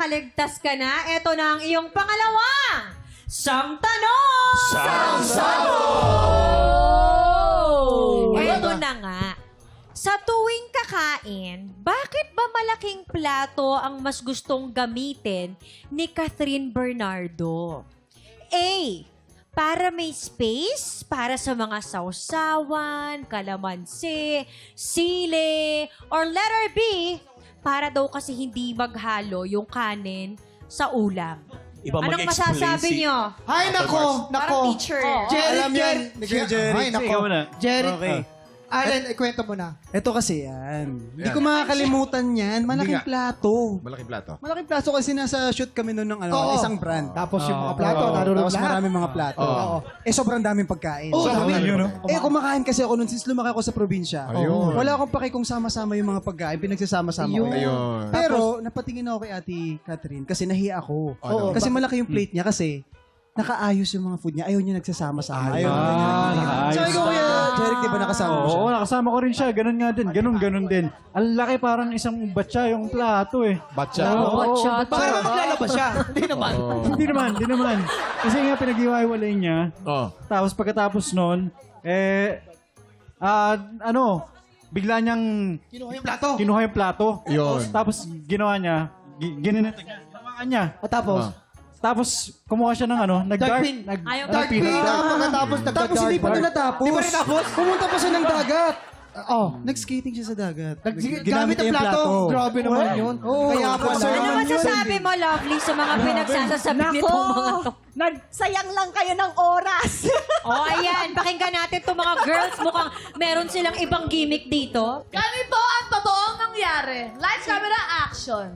nakaligtas ka na. Ito na ang iyong pangalawang Sang Tanong! Ito na nga. Sa tuwing kakain, bakit ba malaking plato ang mas gustong gamitin ni Catherine Bernardo? A. Para may space para sa mga sausawan, kalamansi, sili, or letter B, para daw kasi hindi maghalo yung kanin sa ulam. Anong masasabi nyo? Ay, nako! Parang teacher. Alam yan. Ay, nako. ikaw na. Jared, Okay. Allen, ikwento mo na. Ito kasi yan. Hindi ko makakalimutan yan. Malaking plato. Malaking plato. Malaking plato kasi nasa shoot kami noon ng Oo. isang brand. Tapos yung mga plato, Oo. naroon Tapos lahat. maraming mga plato. Oo. Sobrang daming pagkain. Oo, dami. Kumakain kasi ako noon since lumaki ako sa probinsya. Ayun. Wala akong paki kung sama-sama yung mga pagkain. Pinagsasama-sama ko. Ayun. Pero napatingin ako kay Ate Catherine kasi nahiya ako. Ano? Kasi malaki yung plate niya kasi nakaayos yung mga food niya. Ayaw niya nagsasama-sama. Ayaw niya. nakaayos So, ikaw, Kuya Jeric, di ba nakasama mo siya? Oo, nakasama ko rin siya. Ganun nga din. Ganun din. Ang laki parang isang batya yung plato eh. Batsa. Botshot. Para maglalabas siya. Hindi naman. Hindi naman. Kasi nga pinag-iwalay niya. Oh. Tapos pagkatapos nun, bigla niyang Kinuha yung plato. kinuha yung plato. Yun. Tapos ginawa niya, gininita niya, ginawa niya. O tapos, Tapos kumuha siya ng Dark pin. Ayaw dark pin. Pagkatapos, Tapos hindi pa ito natapos. Di ba natapos? Pumunta pa siya ng dagat. Oh. Nag-skating siya sa dagat. Gamit ang niya yung plato. Grabe naman yun. Kaya pala. Ano masasabi mo, Lovely, sa mga pinagsasasabi nitong mga to? Nagsayang lang kayo ng oras. O, ayan. Pakinggan natin itong mga girls. Mukhang meron silang ibang gimmick dito. Ganito ang totoong nangyari. Lights, camera, action.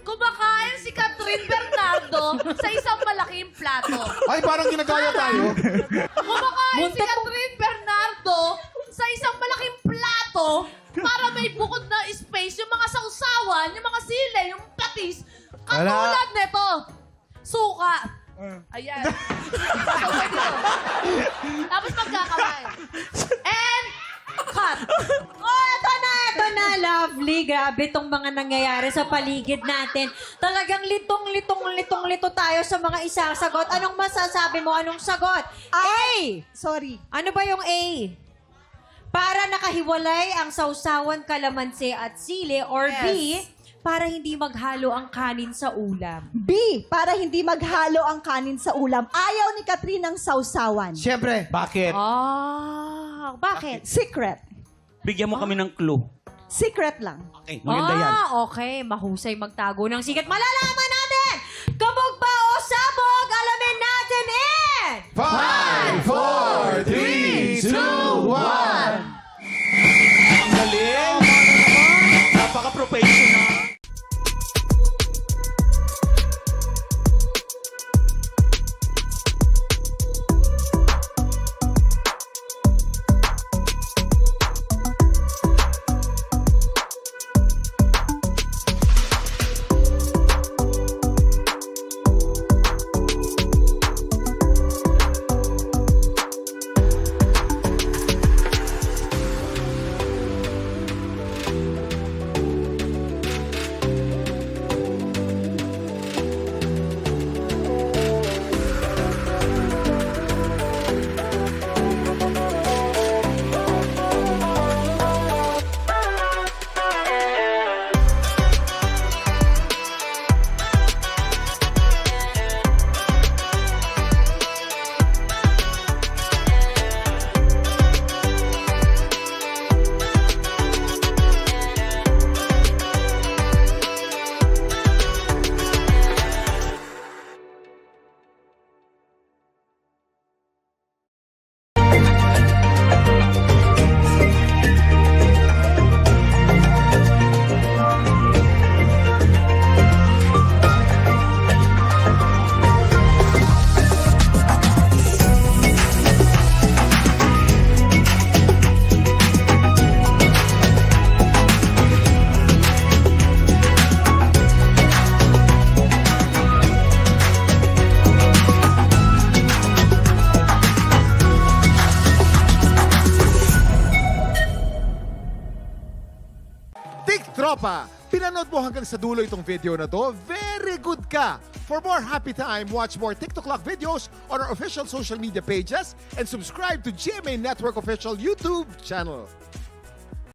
Kumakain si Catherine Bernardo sa isang malaking plato. Ay, parang ginagaya tayo. Kumakain si Muntik mo- Catherine Bernardo sa isang malaking plato para may bukod na space yung mga sausawan, yung mga sile, yung patis. Katulad nito. Suka. Ayan. Suka dito. Tapos magkakamay. And cut. Oh, ito na, Lovely. Grabe itong mga nangyayari sa paligid natin. Talagang litong-litong tayo sa mga isasagot. Anong masasabi mo? Anong sagot? A! Sorry. Ano ba yung A? Para nakahiwalay ang sausawan, kalamansi at sili. Or B, para hindi maghalo ang kanin sa ulam. B, para hindi maghalo ang kanin sa ulam. Ayaw ni Catherine ng sausawan. Siyempre. Bakit? Bakit? Secret. Bigyan mo kami ng clue. Secret lang. Okay, maganda yan. Okay. Mahusay magtago ng sikat. Malalaman natin! Kabog ba o sabog? Alamin natin in... 5, 4, 3, 2, 1. Ang galing! Napaka-professional. Tropa, pinanood mo hanggang sa dulo itong video na to, very good ka! For more happy time, watch more TikTok Clock videos on our official social media pages and subscribe to GMA Network official YouTube channel.